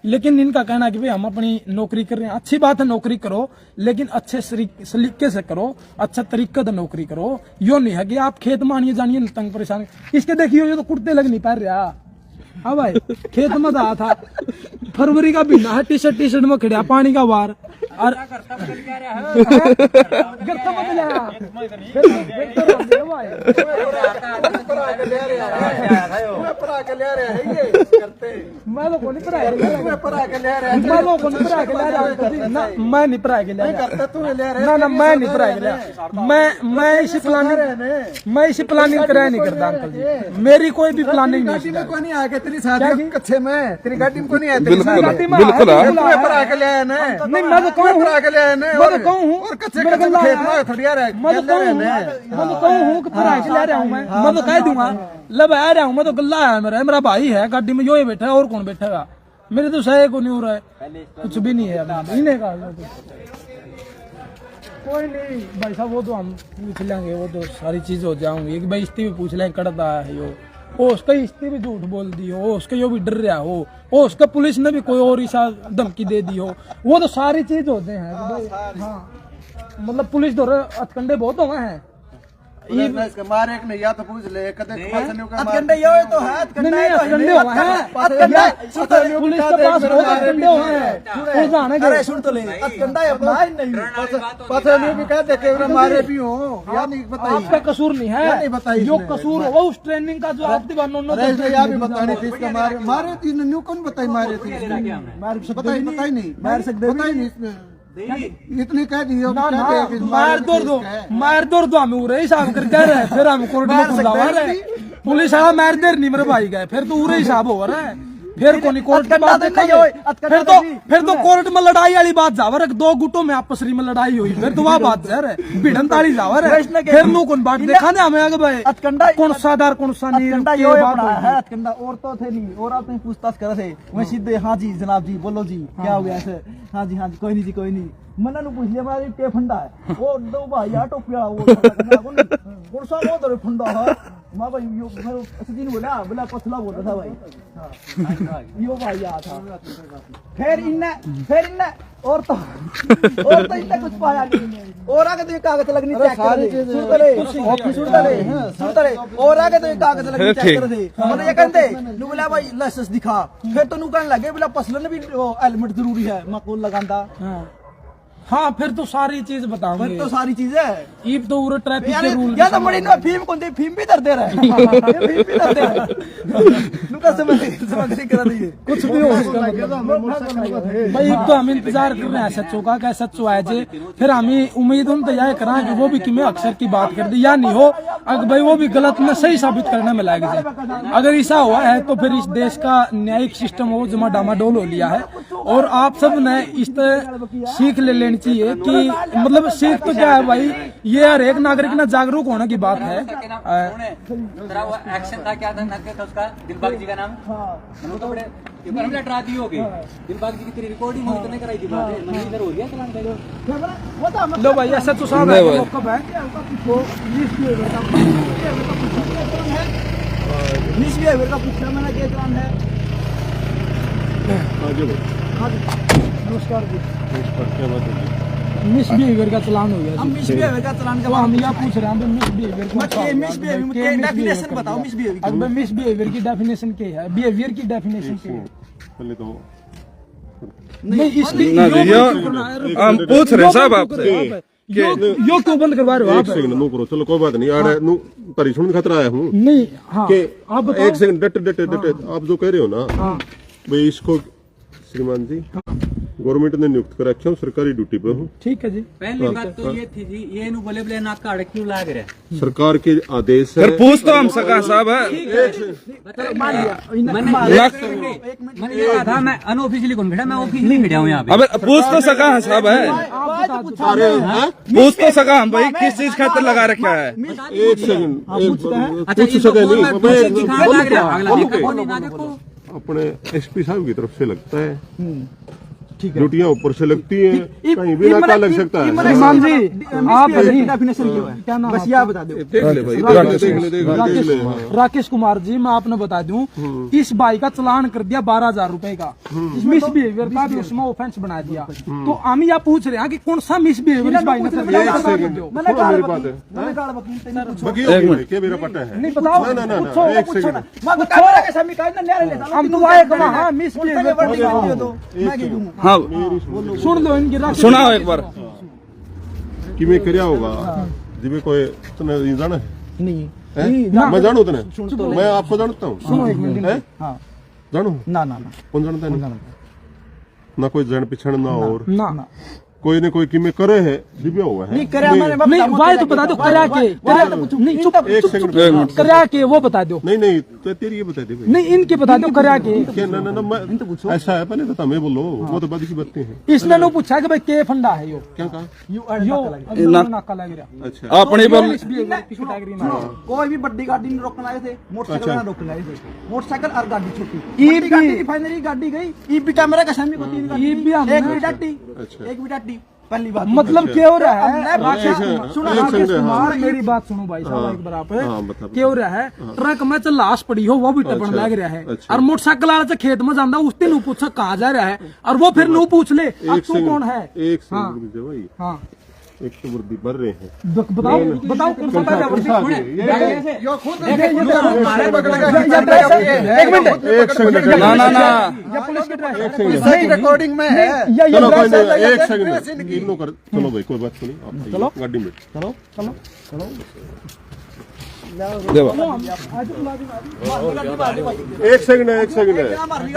Speaker 3: लेकिन इनका कहना है कि भाई हम अपनी नौकरी कर रहे हैं, अच्छी बात है नौकरी करो, लेकिन अच्छे सलीके से करो, अच्छा तरीके से नौकरी करो। यो नहीं है कि आप खेत मानिए जानिए तंग परेशान। इसके देखिए ये तो कुर्ते लग नहीं पा रहा। हाँ भाई खेत में रहा था, फरवरी का महीना है, टी शर्ट में खड़ा पानी का वार, और मैं तो नहीं पढ़ाया, मैं नहीं पढ़ाया ना ना, मैं नहीं पढ़ाया, मैं इसी प्लानिंग कराया नहीं करता अंकल जी, मेरी कोई भी प्लानिंग नहीं।
Speaker 1: को नहीं आया तेरी शादी कच्चे में, तेरी गाड़ी में को नहीं आया,
Speaker 6: बिल्कुल
Speaker 1: पढ़ा के ले आया ना।
Speaker 3: नहीं मैं तो कहूँ,
Speaker 1: पढ़ा के ले आया ना,
Speaker 3: मैं तो कहूँ
Speaker 1: और कच्चे खेत में थोड़ी आ रहा है।
Speaker 3: मैं तो कहूँ कि पढ़ा के ले रहा हूँ मैं तो कह दूंगा लब आ रहा हूँ, मैं तो गल्ला है मेरा भाई है गाड़ी में, यो ही बैठा है और कौन बैठेगा, मेरे तो सही को नहीं हो रहा है, कुछ भी नहीं है इन्हें का। कोई नहीं भाई साहब, वो तो हम पूछ लेंगे, वो तो सारी चीज हो जाऊंगी कि भाई इस्ती भी पूछ लेंगे कड़ता है यो, ओ उसका इस्ती भी झूठ बोल दी हो, उसका यो भी डर रहा हो, ओ उसका पुलिस ने भी कोई और ऐसा धमकी दे दी हो, वो तो सारी चीज होते हैं। हाँ मतलब पुलिस तो हथकंडे बहुत हो गए हैं,
Speaker 1: मारे नहीं या तो पूछ ले कदे
Speaker 5: हथकंडे यो तो है,
Speaker 3: हथकंडे हो गए हैं, पुलिस के पास बहुत हथकंडे हो गए हैं, जाने के
Speaker 5: सुन तो ले हथकंडा अपना ही नहीं
Speaker 1: पता नहीं भी कहते कि मारे भी हो या नहीं बताइए,
Speaker 3: आपका कसूर नहीं है,
Speaker 1: नहीं बताइए
Speaker 3: जो कसूर हो उस ट्रेनिंग का जो आप दीवानों ने
Speaker 1: या भी बताने थी इसका मारे थी न्यू कौन बताई मारे थी, बताई नहीं मार सकते, बताई नहीं इतनी कह दी
Speaker 3: मार दो तो हमें उरे हिसाब कर कह रहे हैं, फिर हम कोर्ट में बुलावा रहे, पुलिस वाला मार देर नहीं मेरे भाई गए, फिर तो उरे हिसाब हो रहा है। फिर कोनी कोर्ट की बात फिर तो कोर्ट में लड़ाई वाली बात जावर, दो गुटों में आपसरी में लड़ाई हुई, फिर तो वह बात है भिड़न ताली जावर है, फिर नू कौन बात देखा ने हमें आगे भाई कौन सा दार कौन सा नहीं
Speaker 5: है अतकंडा और तो थे नहीं, और आपने पूछताछ करे थे मैं सीधे हाँ जी जनाब जी बोलो जी क्या हो गया ऐसे, हाँ जी कोई नहीं जी कोई नहीं, मना नु पूछ लिया हमारा के फंडा है वो दो भाई यार टोपिया वो कौन सा वो तो फंडा है मां भाई यो सचिन बोला पसला बोलता था भाई यो भाई आ था, फिर इन्ने और तो इतना कुछ पाया नहीं, और आगे तो कागज लगनी चेक कर सुनते रहे और आगे तो कागज लगनी चेक कर दे, मतलब ये कहते नु बोला भाई लाइसेंस दिखा, फिर तो नु कहने लगे बोला पसलन भी हेलमेट जरूरी है, मैं कौन लगांदा।
Speaker 3: हाँ फिर तो सारी चीज बताऊंगे,
Speaker 5: फिर तो सारी चीजें
Speaker 3: ईब तो पूरा ट्रैफिक के रूल
Speaker 5: या तो मड़ी ना फीम कौन दे फीम भी दर्दे रहे फीम भी दर्दे रहे नुका समझ नहीं करा दीजिए
Speaker 3: कुछ भी हो भाई, तो हम इंतजार कर रहे हैं सच्चों का, क्या सच्चो है जे, फिर हमें उम्मीद हम तो यह करा कि वो भी कि मैं अक्सर की बात कर दी या नहीं हो, अगर भाई वो भी गलत में सही साबित करने में लायक है, अगर ऐसा हुआ है तो फिर इस देश का न्यायिक सिस्टम वो जमा डामाडोल हो लिया है, और आप सब ने इस सीख ले लेनी चाहिए कि मतलब सीख तो क्या है भाई, ये हर एक नागरिक ना जागरूक होने की बात है।
Speaker 2: एक्शन था क्या था उसका दिलबाग जी का नाम, वो तो बड़े दी हो गई, दिलबाग जी की तेरी रिकॉर्डिंग हुई तो नहीं कराई थी बात, इधर हो गया चलान
Speaker 3: लो भाई ऐसा तो साहब है कब है
Speaker 5: मिसबिहेवियर का पूछना मैंने क्या चलान है।
Speaker 3: नमस्कार जी, मिसबिहेवियर का चलान हो गया,
Speaker 5: हम मिसबिहेवियर का चलान का
Speaker 3: हम यहाँ पूछ रहे हैं मिसबिहेवियर
Speaker 5: की डेफिनेशन बताओ, मिसबिहेवियर की।
Speaker 3: अब मिसबिहेवियर की डेफिनेशन क्या है, बिहेवियर की डेफिनेशन क्या है?
Speaker 7: पहले तो
Speaker 3: नहीं इसकी
Speaker 6: हम पूछ रहे हैं साहब आपसे
Speaker 3: यो क्यों बंद करवा रहे हो आप?
Speaker 7: एक सेकंड नो करो, चलो कोई बात नहीं यार, नु तारी सुन खतरा आया हूँ
Speaker 3: नहीं हाँ
Speaker 7: कि
Speaker 3: आप बताओ।
Speaker 7: एक सेकंड डटे आप जो कह रहे हो ना भाई, इसको श्रीमान जी गवर्नमेंट ने नियुक्त कर रखा हूँ, सरकारी ड्यूटी पे हूँ,
Speaker 3: ठीक है जी।
Speaker 2: पहली बात तो ये थी जी, ये नु बोले नाक का अड़क क्यों लाग रहे,
Speaker 7: सरकार के आदेश है।
Speaker 6: फिर पूछ तो हम सका साहब है,
Speaker 2: मैंने कहा था मैं अनऑफिशियली कौन बैठा, मैं ऑफिशियली बैठा हूँ यहाँ पे।
Speaker 6: अब पूछ तो सका है साहब है, पूछ तो सका हम भाई किस चीज खातिर लगा रखा है।
Speaker 7: एक सेकंड
Speaker 2: अच्छा
Speaker 7: पूछ सके
Speaker 2: नहीं
Speaker 7: अपने एसपी साहब की तरफ से लगता है, ड्यूटियां ऊपर से लगती हैं, कहीं भी नाका लग सकता है।
Speaker 3: श्रीमान जी आप
Speaker 5: डेफिनेशन क्या है, बस यह बता दो।
Speaker 7: देख ले भाई, देख ले।
Speaker 3: राकेश कुमार जी मैं आपने बता दूं, इस बाई का चलान कर दिया 12,000 रुपए का, मिसबिहेवियर का भी उसमें ऑफेंस बना दिया, तो हम यह पूछ रहे हैं कि कौन सा मिसबिहेवियर इस बाई ने कर दिया?
Speaker 7: मेरी बात है, वकील मेरा पट्टा है,
Speaker 3: नहीं बताओ,
Speaker 7: ना एक सेकंड,
Speaker 3: हम तो आए कहा हाँ मिसबिहेवियर
Speaker 6: हाँ
Speaker 3: सुन लो इनकी
Speaker 6: सुनाओ एक बार
Speaker 7: कि मैं क्या होगा जिम्मे कोई तुम्हें जाना है
Speaker 5: नहीं
Speaker 7: मैं जानू तने, मैं आपको जानता हूँ,
Speaker 3: सुनो एक मिनट
Speaker 5: हाँ
Speaker 7: जानू
Speaker 5: ना
Speaker 7: कौन जानता है ना कोई जान पिछड़ ना और
Speaker 3: ना
Speaker 7: कोई न कोई किमें करे है दिव्या हुआ है
Speaker 5: नहीं करे हमारे
Speaker 3: नहीं वाई तो बता दो करा के नहीं चुप
Speaker 7: एक सेकंड
Speaker 3: करा के वो बता दो
Speaker 7: नहीं तो तेरी ये बता दे भाई,
Speaker 3: नहीं इनके बता दो करा के
Speaker 7: क्या ना मैं ऐसा है, पहले तो तुम्हें बोलो, वो तो बाद की बातें हैं।
Speaker 3: इसने नो पूछा कि भाई के फंडा है यो
Speaker 7: क्या कहा?
Speaker 3: यो नाका लग रहा
Speaker 7: अच्छा
Speaker 6: अपनी बोल
Speaker 5: कोई भी बड़ी गाड़ी नहीं रोकने आए थे, मोटरसाइकिल ना रोकने आए थे, मोटरसाइकिल और गाड़ी छोटी बड़ी गाड़ी रिफाइनरी गाड़ी गई, ईबी कैमरा का सामने को 3 गाड़ी, एक भी डाटी पहली बात
Speaker 3: मतलब क्या हो रहा है?
Speaker 7: सुनो
Speaker 3: राकेश कुमार मेरी बात सुनो भाई साहब एक बार आप क्या हो रहा है? ट्रक में चल लाश पड़ी हो वो भी टपन लग रहा है, और मोटरसाइकिल वाला से खेत में जाना उस दिन पूछा कहाँ जा रहा है, और वो फिर नू पूछ ले तू कौन है।
Speaker 7: एक सेकंड भाई,
Speaker 3: हाँ
Speaker 7: एक तो वर्दी भर रहे हैं,
Speaker 3: बताओ कौन सा
Speaker 7: एक सेकंड
Speaker 6: ना
Speaker 3: पुलिस के ड्राइवर
Speaker 5: सही रिकॉर्डिंग में है।
Speaker 7: चलो कोई नहीं, एक सेकंड इग्नोर कर, चलो भाई कोई बात नहीं, चलो गाड़ी में चलो
Speaker 6: देवा
Speaker 7: एक सेकंड है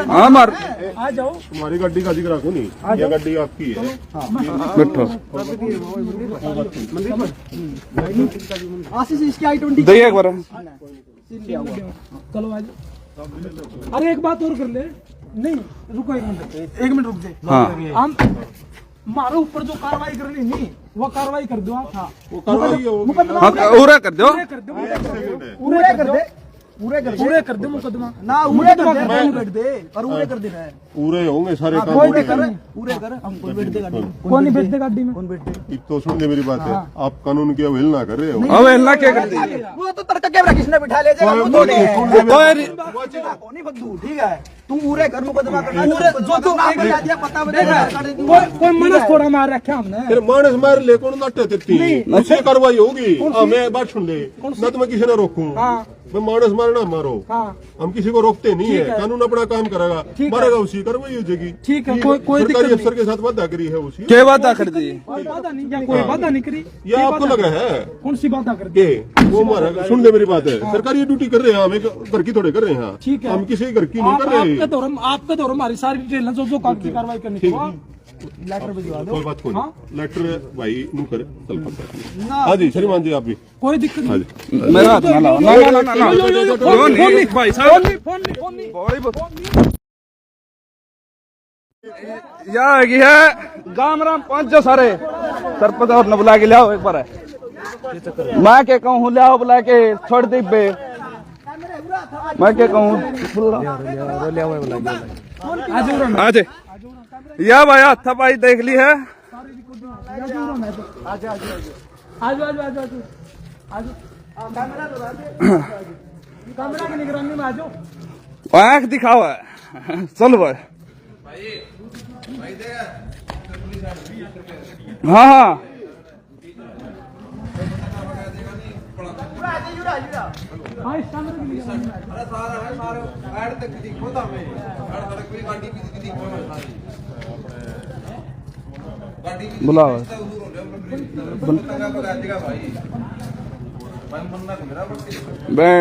Speaker 6: हाँ मार
Speaker 3: आ जाओ
Speaker 7: तुम्हारी गाड़ी का जिक्र रखो नहीं, ये गाड़ी आपकी है।
Speaker 6: बैठो
Speaker 5: आशीष इसकी I-20
Speaker 6: देखिए एक बार
Speaker 3: चलो आज अरे एक बात और कर ले, नहीं रुको एक मिनट रुक जाए।
Speaker 6: हाँ।
Speaker 3: हम मारो ऊपर जो कार्रवाई करनी नहीं वो कार्रवाई कर दो आप। हाँ
Speaker 7: वो कार्रवाई होगी।
Speaker 3: मुकदमा
Speaker 6: हाँ, पूरा कर दो।
Speaker 3: पूरे कर दो
Speaker 5: पूरे कर दे,
Speaker 3: पूरे कर दो मुकदमा
Speaker 5: ना पूरे कर दे, बैठ दे पर पूरे कर देना है।
Speaker 7: पूरे होंगे सारे काम।
Speaker 5: कोई नहीं कर, पूरे कर, हम कौन बैठ दे गाड़ी में,
Speaker 3: कौन नहीं बैठते गाड़ी में?
Speaker 5: कौन बैठ दे?
Speaker 7: एक तो सुन ले मेरी बात है, आप कानून की अवहेलना कर रहे हो।
Speaker 6: अवहेलना क्या करती है?
Speaker 5: वो तो तड़का कैमरा किसने बिठा ले जाएगा, वो तो नहीं बद्दू, ठीक है तू पूरे कर, मुकदमा करना जो तो नाम बता दिया, पता बता।
Speaker 3: कोई मनस थोड़ा मार रखा हमने।
Speaker 7: फिर मानस मार ले कौन नाटे तेती उससे कार्रवाई होगी। मैं बात सुन ले, न तो मैं किसी ने रोकूं, मैं मानस मारना मारो, हम किसी को रोकते नहीं है, कानून अपना काम करेगा, मारेगा उसी कार्रवाई हो जाएगी।
Speaker 3: ठीक है, कोई
Speaker 7: सरकारी अफसर के साथ वादा करी है उसी।
Speaker 6: क्या वादा कर दी?
Speaker 3: कोई वादा नहीं, या कोई वादा नहीं करी।
Speaker 7: ये आपको लगा है
Speaker 3: कौन सी वादा कर दी?
Speaker 7: के वो मारा? सुन ले मेरी बात है, सरकारी ड्यूटी कर रहे हैं, हम एक घर की थोड़े कर रहे हैं।
Speaker 3: ठीक है।
Speaker 7: हम किसी घर की नहीं कर रहे।
Speaker 3: आपके दौर हमारी सारी डिटेल जो कागजी कार्रवाई करनी थी
Speaker 5: लेटर भिजवा दो।
Speaker 7: कोई बात कोई नहीं, लेटर भाई नू करे चल पड़ता। हाँ जी श्रीमान जी, आप भी
Speaker 3: कोई दिक्कत
Speaker 7: हाँ
Speaker 3: नहीं।
Speaker 7: जी।
Speaker 6: मेरा हाथ ना लाओ, ना ना ना ना फोन नहीं भाई साहब,
Speaker 3: फोन नहीं
Speaker 6: या आगी है गाम राम पांच जो सारे सरपंच और न बुला के लाओ एक बार है। मैं क्या कहूँ, ले आओ बुला के छोड़ दी बे, मैं क्या कहूँ आज या भाई हथा भाई देख ली है।
Speaker 3: कैमरा की निगरानी में आ जाओ।
Speaker 6: आँख दिखाओ है, चल भाई। हाँ हाँ
Speaker 3: हाँ, इस कैमरे की निगरानी में आ जाओ।
Speaker 6: बुलाओ मैं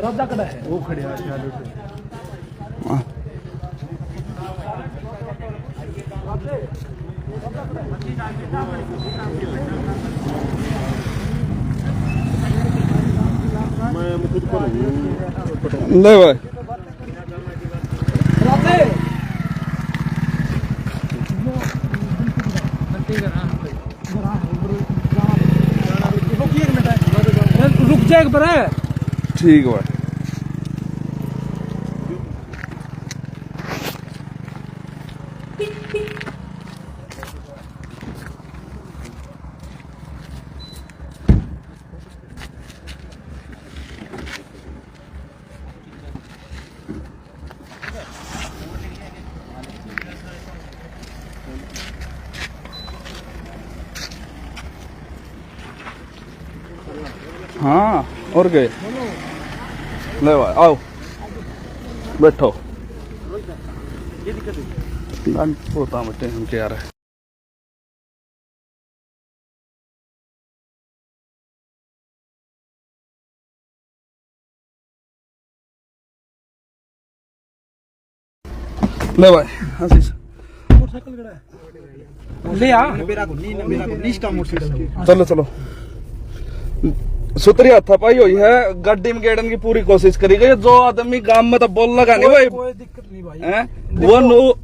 Speaker 3: रद्दा कड़ा है वो खड़े
Speaker 7: मैं खुद पर
Speaker 6: ले भाई
Speaker 3: रुक जाए एक बार है।
Speaker 6: ठीक है भाई। हाँ और गए ले भाई आओ बैठो। होता बच्चे हम क्या रहे ले भाई आशीष
Speaker 3: मोटरसाइकिल खड़ा है ले आ।
Speaker 5: मेरा को नहीं इसका मोटरसाइकिल।
Speaker 6: चलो चलो सुतरी हथापाई हुई है, गड्डी में गेड़न की पूरी कोशिश करी गई। जो आदमी गांव में तो बोल लगा नहीं भाई,
Speaker 3: कोई दिक्कत नहीं भाई
Speaker 6: हैं? वो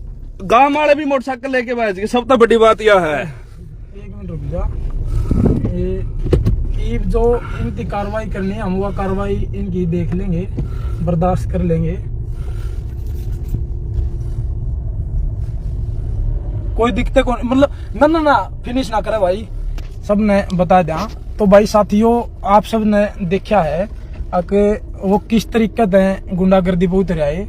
Speaker 6: गांव वाले भी मोटरसाइकिल लेके बैठ गए। सब तो बड़ी बात यह है।
Speaker 3: एक मिनट रुक जा। ये जो इनकी कार्रवाई करनी है, हम वो कार्रवाई इनकी देख लेंगे, बर्दाश्त कर लेंगे। कोई दिक्कत कौन, मतलब ना फिनिश ना करे भाई, सब ने बता दिया। तो भाई साथियों, आप सब ने देखा है कि वो किस तरीके से गुंडागर्दी बहुत रही है।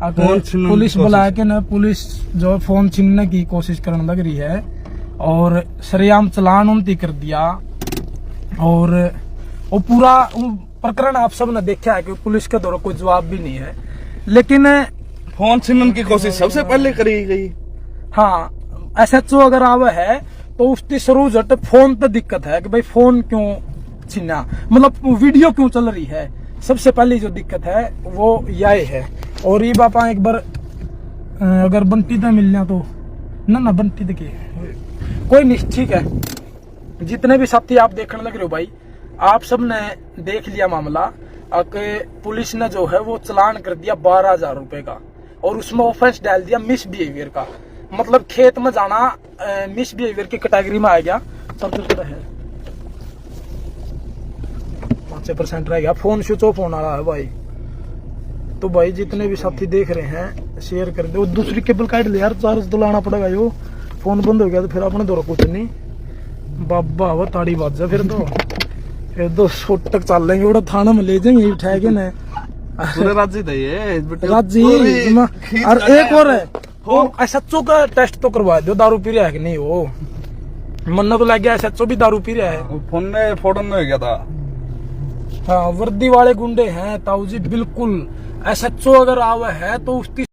Speaker 3: पुलिस बुला के न पुलिस जो फोन छीनने की कोशिश करने लग रही है और सरेआम चलान उनती कर दिया। और वो पूरा प्रकरण आप सब ने देखा है कि पुलिस के द्वारा कोई जवाब भी नहीं है। लेकिन
Speaker 6: फोन छीनने की कोशिश सबसे पहले करी गई।
Speaker 3: हाँ, SHO अगर आवे है तो उसकी शुरू जट फोन पे दिक्कत है कि भाई फोन क्यों छीना, मतलब वीडियो क्यों चल रही है। सबसे पहली जो दिक्कत है वो यही है। और ये बापा एक बार अगर बंटी तो मिलना तो ना बंटी तो के कोई नहीं, ठीक है। जितने भी साथी आप देखने लग रहे हो भाई, आप सब ने देख लिया मामला। पुलिस ने जो है वो चलान कर दिया 12,000 रुपए का, और उसमें ऑफेंस डाल दिया मिस बिहेवियर का। मतलब खेत में जाना मिस बिहेवियर की कैटेगरी में आ गया। सब कुछ है 5% रह गया। फोन स्विच ऑफ होने वाला है भाई। तो भाई जितने भी साथी देख रहे हैं शेयर कर दो। दूसरी केबल काट ले यार, चार्ज तो लाना पड़ेगा। यो फोन बंद हो गया तो फिर अपने दौरा कुछ नहीं। बाबा वो ताड़ी बात जा फिर तो छोट तक चल लेंगे। वो थाना में ले जाएंगे उठा के ना
Speaker 6: राजी था ये
Speaker 3: राजी। और एक और है, वो SHO का टेस्ट तो करवा दो, दारू पी रहा है कि नहीं। वो मन्ना तो लग गया SHO भी दारू पी रहा है।
Speaker 6: फोन में फोटो में हो गया था।
Speaker 3: हाँ वर्दी वाले गुंडे हैं ताऊ जी, बिल्कुल। SHO अगर आवा है तो उसकी